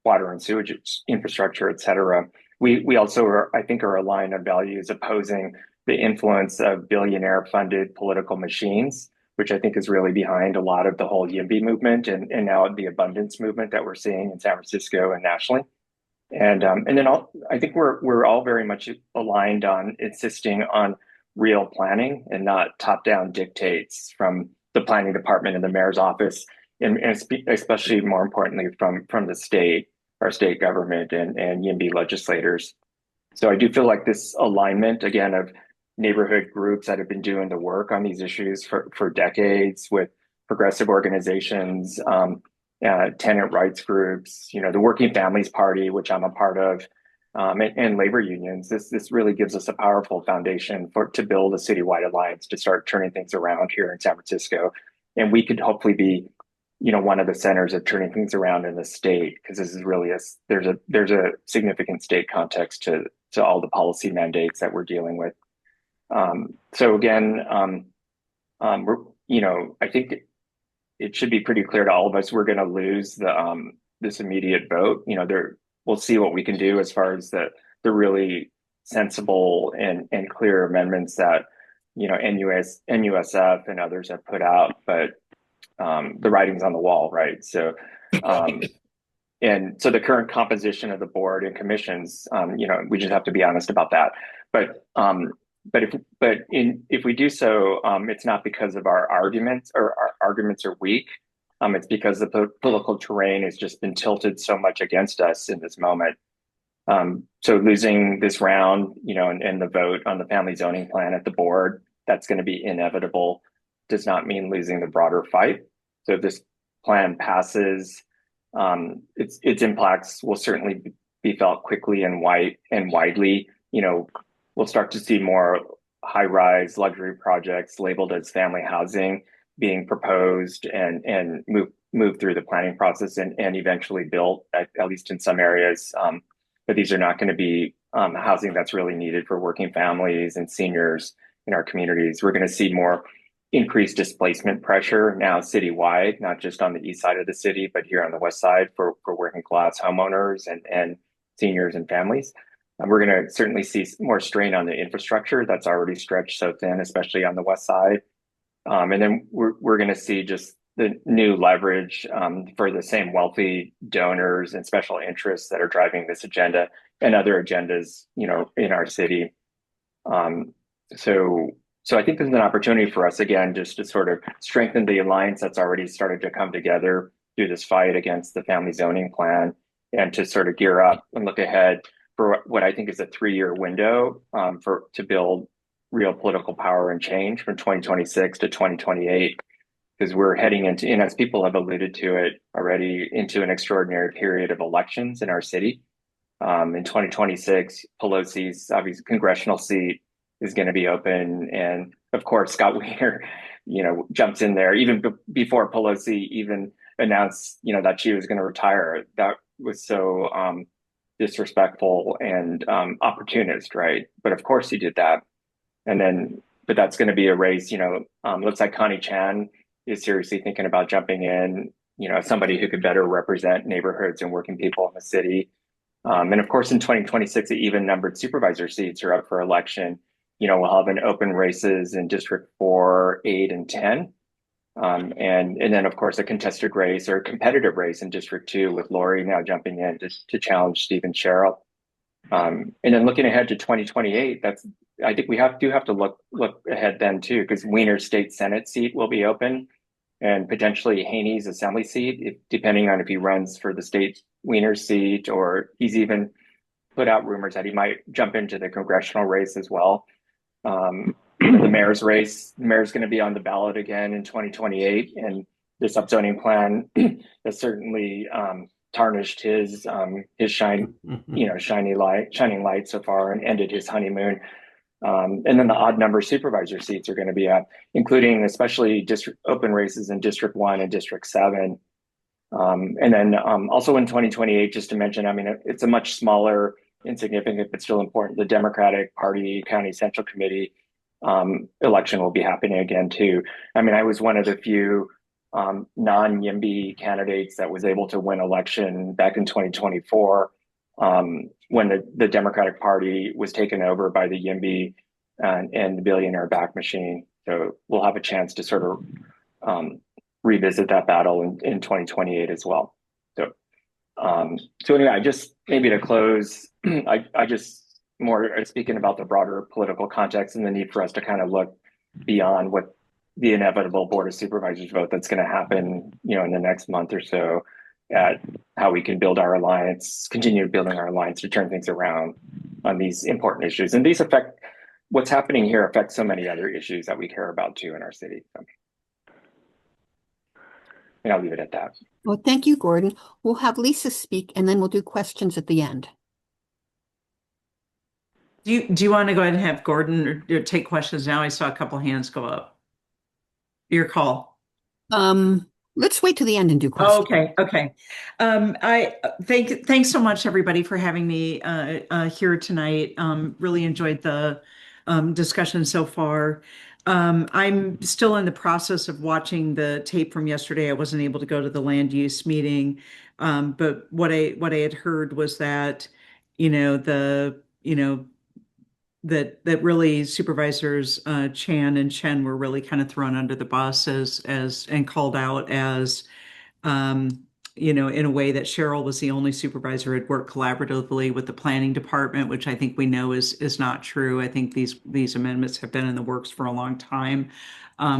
water and sewage infrastructure, et cetera. We also are aligned on values opposing the influence of billionaire-funded political machines, which I think is really behind a lot of the whole YIMBY movement and now the abundance movement that we're seeing in San Francisco and nationally. And then I think we're all very much aligned on insisting on real planning and not top-down dictates from the planning department and the mayor's office, and especially more importantly from the state, our state government and YIMBY legislators. So I do feel like this alignment, again, of neighborhood groups that have been doing the work on these issues for decades with progressive organizations, tenant rights groups, the Working Families Party, which I'm a part of, and labor unions. This really gives us a powerful foundation to build a citywide alliance to start turning things around here in San Francisco. And we could hopefully be, one of the centers of turning things around in the state, because this is really there's a significant state context to all the policy mandates that we're dealing with. So again, I think it should be pretty clear to all of us we're going to lose this immediate vote. We'll see what we can do as far as the really sensible and clear amendments that NUSF and others have put out, but the writing's on the wall, right? So and so the current composition of the board and commissions, we just have to be honest about that. But if we do so, it's not because of our arguments or our arguments are weak. It's because the political terrain has just been tilted so much against us in this moment. So losing this round, and the vote on the family zoning plan at the board, that's going to be inevitable, does not mean losing the broader fight. So if this plan passes, its impacts will certainly be felt quickly and widely. We'll start to see more high-rise luxury projects labeled as family housing being proposed and move through the planning process and eventually built, at least in some areas. But these are not going to be housing that's really needed for working families and seniors in our communities. We're going to see more increased displacement pressure now citywide, not just on the east side of the city, but here on the west side for working class homeowners and seniors and families. We're going to certainly see more strain on the infrastructure that's already stretched so thin, especially on the west side. And then we're going to see just the new leverage for the same wealthy donors and special interests that are driving this agenda and other agendas, in our city. Um, so, so I think there's an opportunity for us again, just to sort of strengthen the alliance that's already started to come together through this fight against the family zoning plan, and to sort of gear up and look ahead for what I think is a 3-year window to build real political power and change from 2026 to 2028, because we're heading into, and as people have alluded to it already, into an extraordinary period of elections in our city. In 2026, Pelosi's obviously congressional seat is going to be open, and of course, Scott Wiener, jumps in there even before Pelosi even announced, that she was going to retire. That was so disrespectful and opportunist, right? But of course, he did that, and then, but that's going to be a race. Looks like Connie Chan is seriously thinking about jumping in. Somebody who could better represent neighborhoods and working people in the city. And of course, in 2026, the even numbered supervisor seats are up for election. We'll have an open races in District 4, 8, and 10. And then, of course, a contested race or a competitive race in District 2 with Lori now jumping in to challenge Stephen Sherrill. And then looking ahead to 2028, I think we do have to look ahead then too, because Wiener's state Senate seat will be open, and potentially Haney's assembly seat, depending on if he runs for the state Wiener seat, or he's even put out rumors that he might jump into the congressional race as well. The mayor's race, the mayor's going to be on the ballot again in 2028, and this upzoning plan has certainly tarnished his shining light so far and ended his honeymoon. And then the odd number supervisor seats are going to be up, including especially open races in District 1 and District 7. And then also in 2028, just to mention, it's a much smaller, insignificant, but still important, the Democratic Party County Central Committee election will be happening again too. I was one of the few non-YIMBY candidates that was able to win election back in 2024 when the Democratic Party was taken over by the YIMBY and the billionaire back machine. So we'll have a chance to sort of revisit that battle in 2028 as well. So anyway, I just, maybe to close, I just more speaking about the broader political context and the need for us to kind of look beyond what the inevitable Board of Supervisors vote that's going to happen, in the next month or so, at how we can build our alliance, continue building our alliance to turn things around on these important issues. And what's happening here affects so many other issues that we care about too in our city. So, and I'll leave it at that. Well, thank you, Gordon. We'll have Lisa speak, and then we'll do questions at the end. Do you want to go ahead and have Gordon or take questions now? I saw a couple hands go up. Your call. Let's wait till the end and do questions. Okay. Thanks so much, everybody, for having me here tonight. Really enjoyed the discussion so far. I'm still in the process of watching the tape from yesterday. I wasn't able to go to the land use meeting, but what I had heard was that that really supervisors Chan and Chen were really kind of thrown under the bus as and called out as in a way that Cheryl was the only supervisor who had worked collaboratively with the planning department, which I think we know is not true. I think these amendments have been in the works for a long time.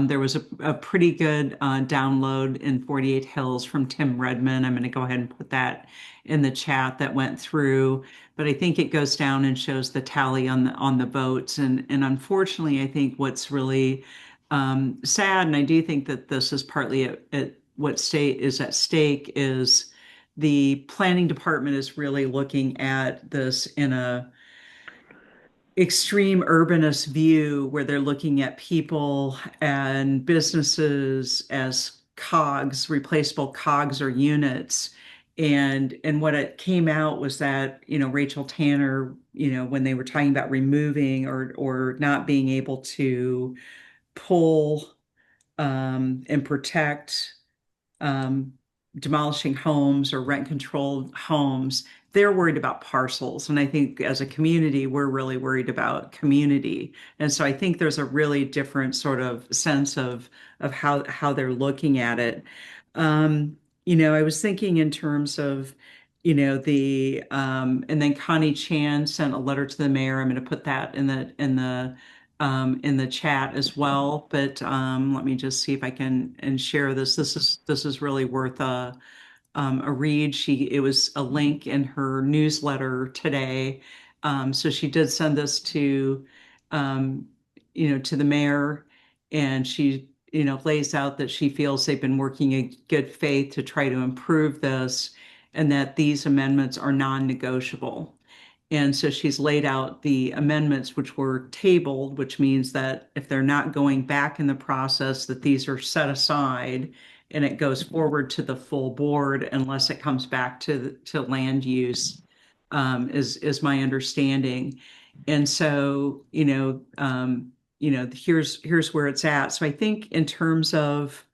There was a pretty good download in 48 Hills from Tim Redman. I'm going to go ahead and put that in the chat that went through, but I think it goes down and shows the tally on the votes. And unfortunately, I think what's really sad, and I do think that this is partly at what state is at stake, is the planning department is really looking at this in a extreme urbanist view, where they're looking at people and businesses as cogs, replaceable cogs or units. And what it came out was that, Rachel Tanner, when they were talking about removing or not being able to pull and protect demolishing homes or rent controlled homes. They're worried about parcels. And I think as a community, we're really worried about community. And so I think there's a really different sort of sense of how they're looking at it. I was thinking in terms of, and then Connie Chan sent a letter to the mayor. I'm going to put that in the chat as well. But let me just see if I can and share this. This is really worth a read. It was a link in her newsletter today. So she did send this um, to the mayor, and she, lays out that she feels they've been working in good faith to try to improve this, and that these amendments are non-negotiable. And so she's laid out the amendments which were tabled, which means that if they're not going back in the process, that these are set aside and it goes forward to the full board unless it comes back to land use, is my understanding. And so, here's where it's at. So I think in terms of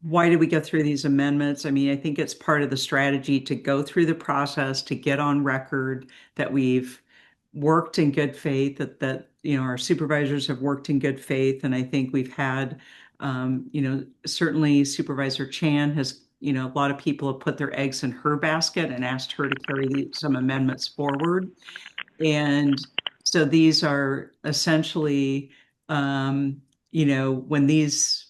why did we go through these amendments? I mean, I think it's part of the strategy to go through the process, to get on record that we've worked in good faith, that our supervisors have worked in good faith. And I think we've had, certainly Supervisor Chan has, a lot of people have put their eggs in her basket and asked her to carry some amendments forward. And so these are essentially, when these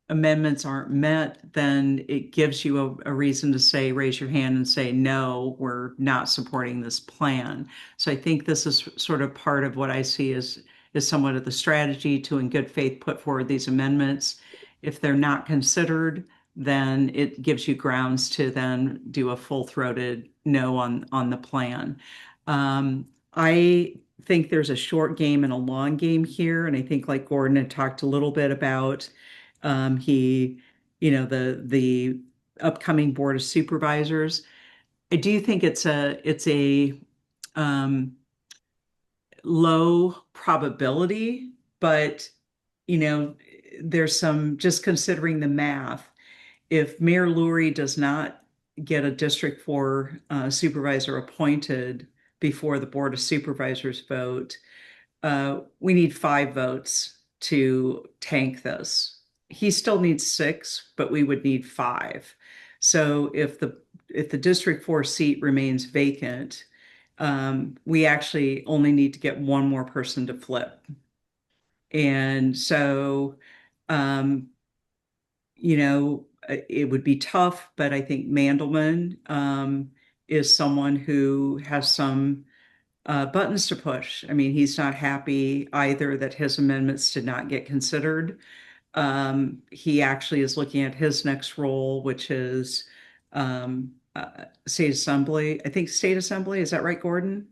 amendments aren't met, then it gives you a reason to say, raise your hand and say, no, we're not supporting this plan. So I think this is sort of part of what I see is somewhat of the strategy to, in good faith, put forward these amendments. If they're not considered, then it gives you grounds to then do a full-throated no on the plan. I think there's a short game and a long game here. And I think, like Gordon had talked a little bit about, the upcoming Board of Supervisors. I do think it's a low probability, but there's some, just considering the math. If Mayor Lurie does not get a District 4 supervisor appointed before the Board of Supervisors vote, we need 5 votes to tank this. He still needs 6, but we would need 5. So if the District 4 seat remains vacant, we actually only need to get one more person to flip. And so, it would be tough, but I think Mandelman is someone who has some buttons to push. I mean, he's not happy either that his amendments did not get considered. He actually is looking at his next role, which is State Assembly. I think State Assembly, is that right, Gordon?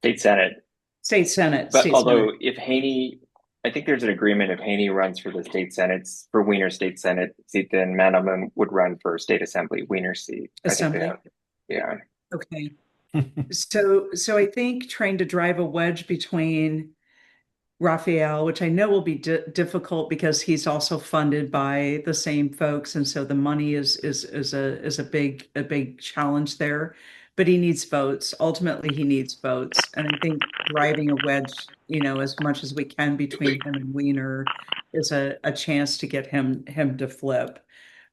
State Senate. State Senate. But State although Senate. if Haney, I think there's an agreement if Haney runs for the state senates, for Wiener State Senate seat, then Mandelman would run for State Assembly, Wiener seat. Assembly. Yeah. Okay. So I think trying to drive a wedge between Raphael, which I know will be difficult because he's also funded by the same folks, and so the money is a big challenge there. But he needs votes. Ultimately, he needs votes, and I think driving a wedge, as much as we can between him and Wiener, is a chance to get him to flip.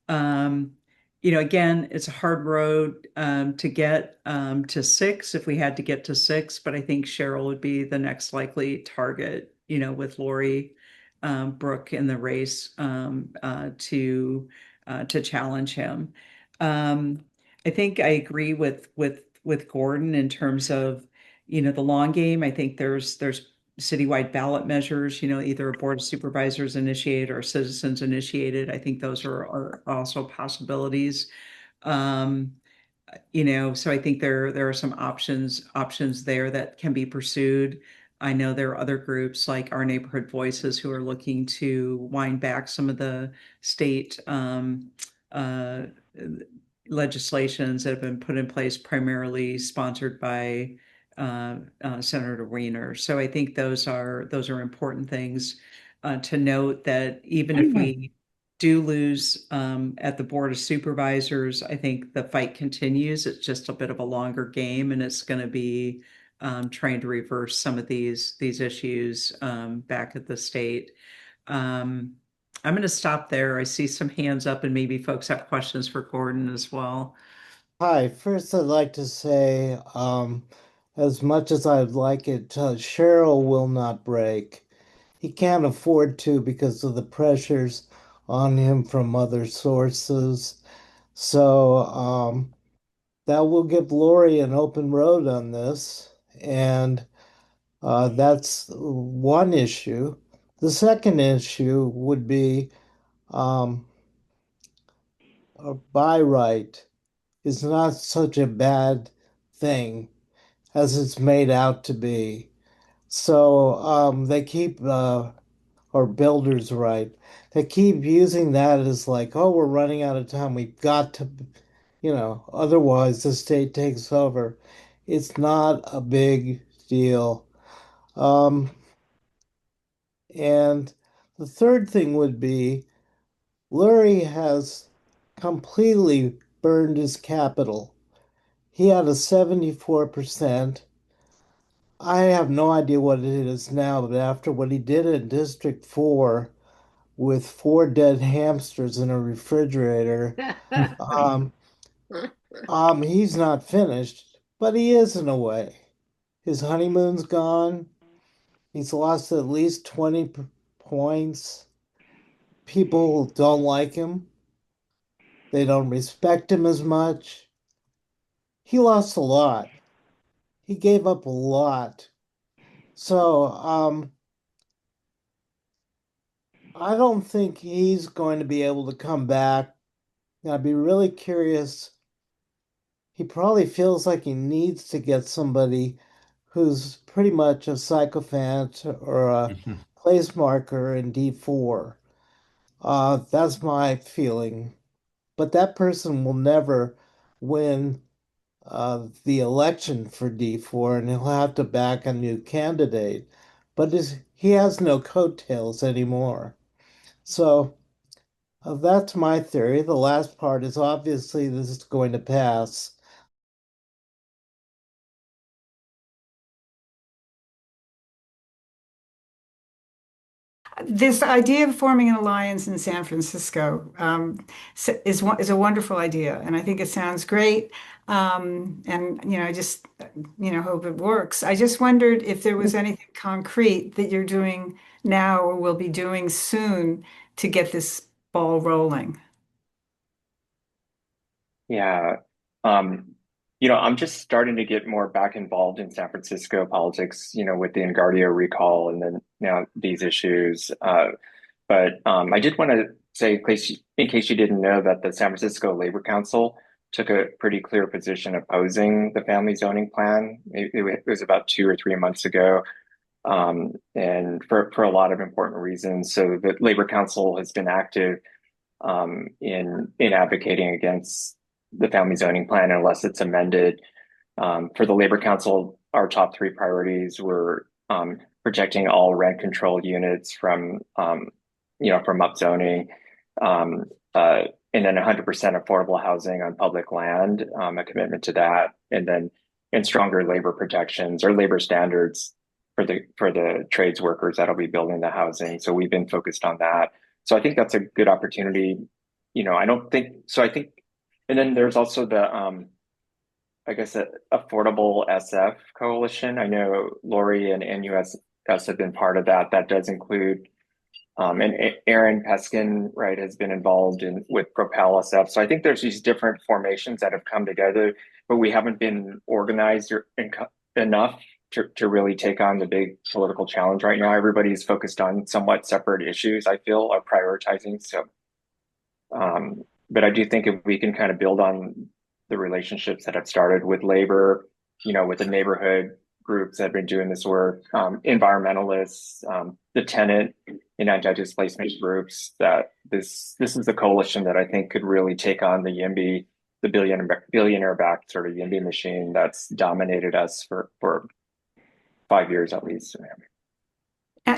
Again, it's a hard road to get to 6 if we had to get to 6, but I think Cheryl would be the next likely target, with Lori Brooke in the race to challenge him. I think I agree with Gordon in terms of, the long game. I think there's citywide ballot measures, either a Board of Supervisors initiated or citizens initiated. I think those are also possibilities. So I think there are some options there that can be pursued. I know there are other groups like Our Neighborhood Voices who are looking to wind back some of the state legislations that have been put in place, primarily sponsored by Senator Wiener. So I think those are important things to note, that even if we do lose at the Board of Supervisors, I think the fight continues. It's just a bit of a longer game, and it's going to be trying to reverse some of these issues back at the state. I'm going to stop there. I see some hands up, and maybe folks have questions for Gordon as well. Hi, first I'd like to say, as much as I'd like it, Cheryl will not break. He can't afford to because of the pressures on him from other sources. So, that will give Lori an open road on this. And that's one issue. The second issue would be um, a buy right is not such a bad thing as it's made out to be. So they keep, or builders right, they keep using that as like, oh, we're running out of time. We've got to, otherwise the state takes over. It's not a big deal. Um, and the third thing would be Lurie has completely burned his capital. He had a 74%. I have no idea what it is now, but after what he did in District 4 with 4 dead hamsters in a refrigerator, um, he's not finished, but he is in a way. His honeymoon's gone. He's lost at least 20 points. People don't like him. They don't respect him as much. He lost a lot. He gave up a lot. So, I don't think he's going to be able to come back. I'd be really curious. He probably feels like he needs to get somebody who's pretty much a sycophant or a place marker in D4. That's my feeling. But that person will never win the election for D4, and he'll have to back a new candidate. But he has no coattails anymore. So that's my theory. The last part is obviously this is going to pass. This idea of forming an alliance in San Francisco is a wonderful idea, and I think it sounds great. And I just hope it works. I just wondered if there was anything concrete that you're doing now or will be doing soon to get this ball rolling. Yeah. I'm just starting to get more back involved in San Francisco politics, with the Engardio recall and then now these issues. But I did want to say, in case you didn't know, that the San Francisco Labor Council took a pretty clear position opposing the family zoning plan. It was about 2 or 3 months ago, and for a lot of important reasons. So the Labor Council has been active in advocating against the family zoning plan unless it's amended. For the Labor Council, our top three priorities were protecting all rent controlled units from upzoning, and then 100% affordable housing on public land, a commitment to that, and stronger labor protections or labor standards for the trades workers that'll be building the housing. So we've been focused on that. So I think that's a good opportunity. I don't think so. I think, and then there's also the I guess Affordable SF Coalition. I know Lori and NUS have been part of that. That does include and Aaron Peskin, right, has been involved with Propel SF. So I think there's these different formations that have come together, but we haven't been organized enough to really take on the big political challenge right now. Everybody's focused on somewhat separate issues, I feel, are prioritizing. So, but I do think if we can kind of build on the relationships that have started with labor, with the neighborhood groups that have been doing this work, environmentalists, the tenant and anti-displacement groups, that this is a coalition that I think could really take on the YIMBY, the billionaire-backed sort of YIMBY machine that's dominated us for 5 years at least.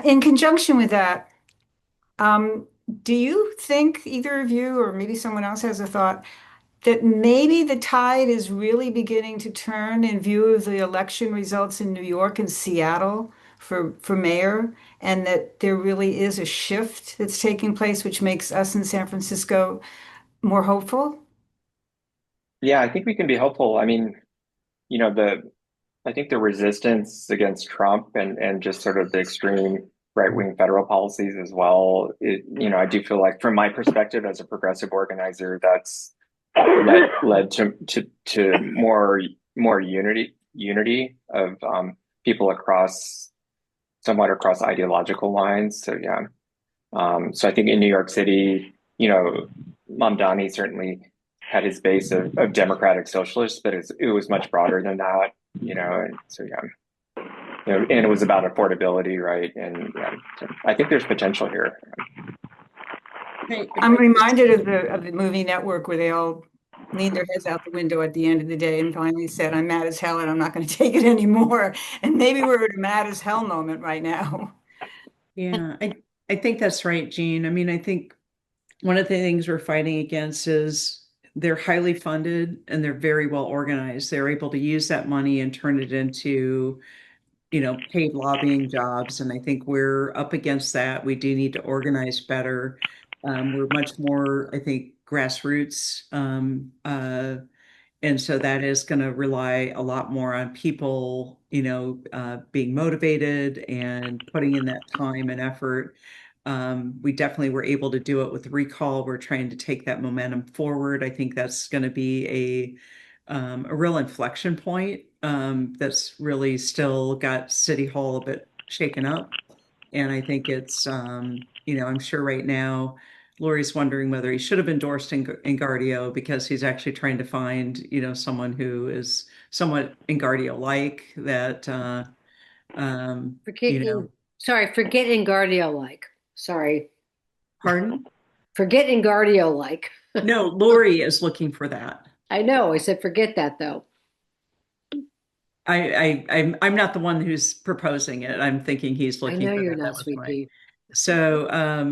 In conjunction with that, Do you think, either of you, or maybe someone else has a thought, that maybe the tide is really beginning to turn in view of the election results in New York and Seattle for mayor, and that there really is a shift that's taking place, which makes us in San Francisco more hopeful? Yeah, I think we can be helpful. I mean, you know, I think the resistance against Trump and just sort of the extreme right-wing federal policies as well, I do feel like from my perspective as a progressive organizer, that's led to more unity of people somewhat across ideological lines. So yeah. So I think in New York City, Mamdani certainly had his base of democratic socialists, but it was much broader than that, and so yeah. And it was about affordability, right? And yeah, so I think there's potential here. I'm reminded of the movie Network where they all leaned their heads out the window at the end of the day and finally said, "I'm mad as hell and I'm not going to take it anymore." And maybe we're at a mad as hell moment right now. Yeah, I think that's right, Jean. I mean, I think one of the things we're fighting against is they're highly funded and they're very well organized. They're able to use that money and turn it into, paid lobbying jobs. And I think we're up against that. We do need to organize better. We're much more, I think, grassroots. And so that is going to rely a lot more on people, being motivated and putting in that time and effort. We definitely were able to do it with recall. We're trying to take that momentum forward. I think that's going to be a real inflection point that's really still got City Hall a bit shaken up. And I think it's, I'm sure right now Lori's wondering whether he should have endorsed Engardio because he's actually trying to find, someone who is somewhat Engardio-like that, Forget sorry, forget Engardio like. Sorry. Pardon? Forget Engardio like. No, Lori is looking for that. I know. I said forget that though. I'm not the one who's proposing it. I'm thinking he's I looking know for you're that. That not, was sweet my. pea. So, I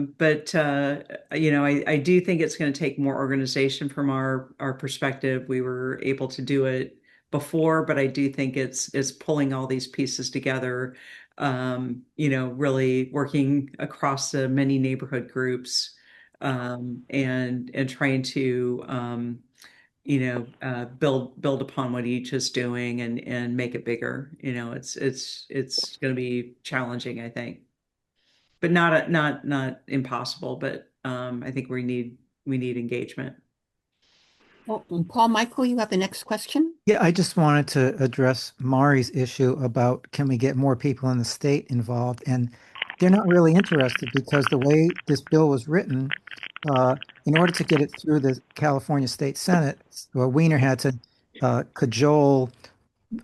do think it's going to take more organization from our perspective. We were able to do it before, but I do think it's pulling all these pieces together. Really working across the many neighborhood groups, and trying to build upon what each is doing and make it bigger. It's going to be challenging, I think, but not impossible. But I think we need engagement. Well, Paul Michael, you have the next question. Yeah, I just wanted to address Mari's issue about can we get more people in the state involved? And they're not really interested because the way this bill was written, in order to get it through the California State Senate, well, Wiener had to cajole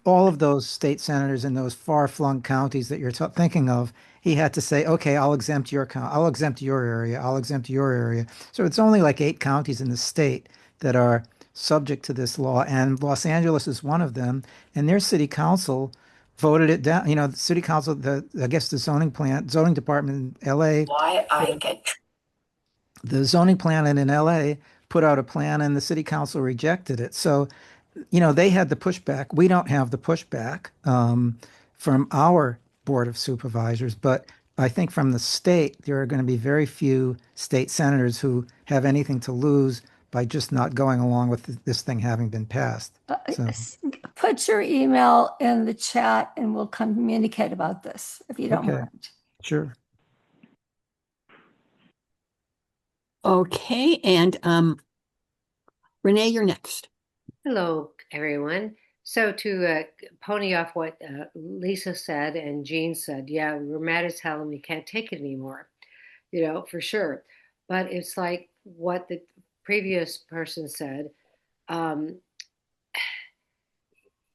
all of those state senators in those far-flung counties that you're thinking of. He had to say, okay, I'll exempt I'll exempt your area, I'll exempt your area. So it's only like 8 counties in the state that are subject to this law, and Los Angeles is one of them. And their city council voted it down. The city council, I guess the zoning department in LA, the zoning plan in LA put out a plan, and the city council rejected it. So they had the pushback. We don't have the pushback from our Board of Supervisors, but I think from the state, there are going to be very few state senators who have anything to lose by just not going along with this thing having been passed. So. Put your email in the chat and we'll communicate about this if you don't mind. Sure. Okay, and Renee, you're next. Hello, everyone. So to pony off what Lisa said and Jean said, yeah, we're mad as hell and we can't take it anymore, for sure. But it's like what the previous person said.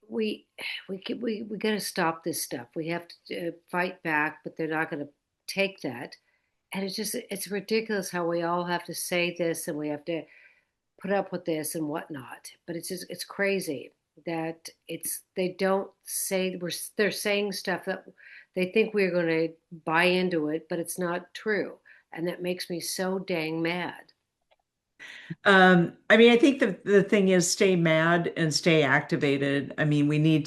We got to stop this stuff. We have to fight back, but they're not going to take that. And it's ridiculous how we all have to say this and we have to put up with this and whatnot. But it's crazy that they don't say they're saying stuff that they think we're going to buy into it, but it's not true. And that makes me so dang mad. I mean, I think the thing is stay mad and stay activated. I mean, we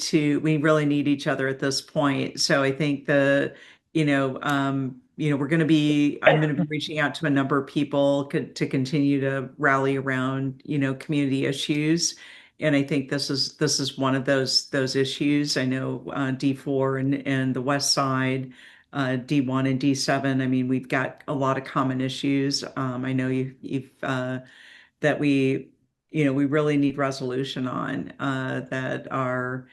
really need each other at this point. So I think I'm going to be reaching out to a number of people to continue to rally around, community issues. And I think this is one of those issues. I know D4 and the West Side, D1 and D7. I mean, we've got a lot of common issues. I know that we really need resolution on that are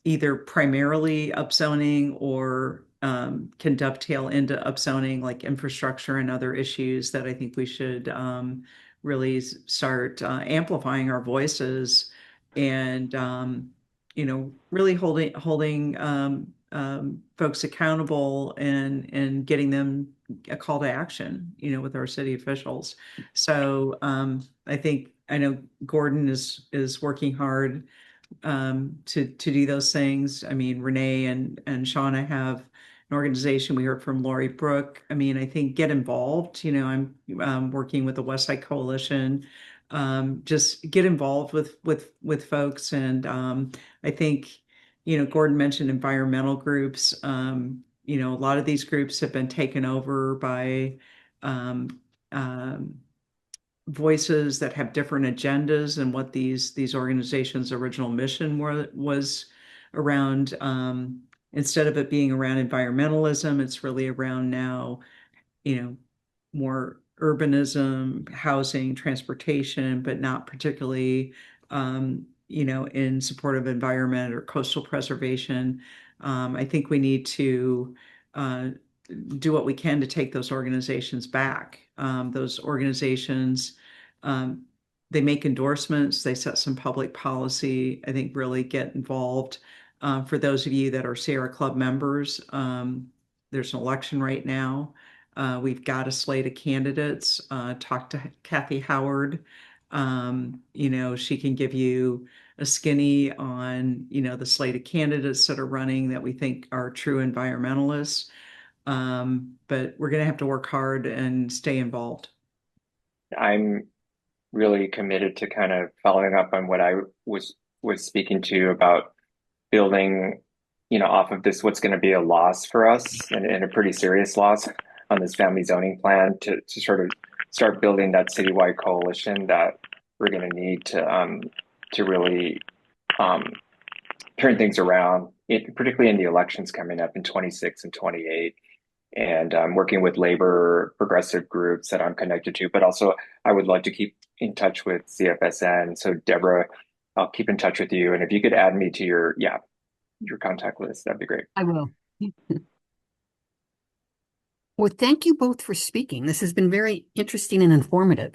either primarily upzoning or can dovetail into upzoning, like infrastructure and other issues that I think we should really start amplifying our voices and really holding folks accountable and getting them a call to action, with our city officials. So I know Gordon is working hard to do those things. I mean, Renee and Shauna have an organization. We heard from Lori Brooke. I mean, I think get involved. I'm working with the West Side Coalition. Just get involved with folks, and I think Gordon mentioned environmental groups. A lot of these groups have been taken over by um, um, voices that have different agendas and what these organizations' original mission was around. Instead of it being around environmentalism, it's really around now, more urbanism, housing, transportation, but not particularly, in support of environment or coastal preservation. I think we need to do what we can to take those organizations back. Those organizations, they make endorsements, they set some public policy. I think really get involved. For those of you that are Sierra Club members, there's an election right now. We've got a slate of candidates. Talk to Kathy Howard. She can give you a skinny on, the slate of candidates that are running that we think are true environmentalists. But we're going to have to work hard and stay involved. I'm really committed to kind of following up on what I was speaking to about building, off of this, what's going to be a loss for us and a pretty serious loss on this family zoning plan to sort of start building that citywide coalition that we're going to need to really turn things around, particularly in the elections coming up in 26 and 28. And working with labor progressive groups that I'm connected to, but also I would love to keep in touch with CFSN. So Deborah, I'll keep in touch with you. And if you could add me to your contact list, that'd be great. I will. Well, thank you both for speaking. This has been very interesting and informative.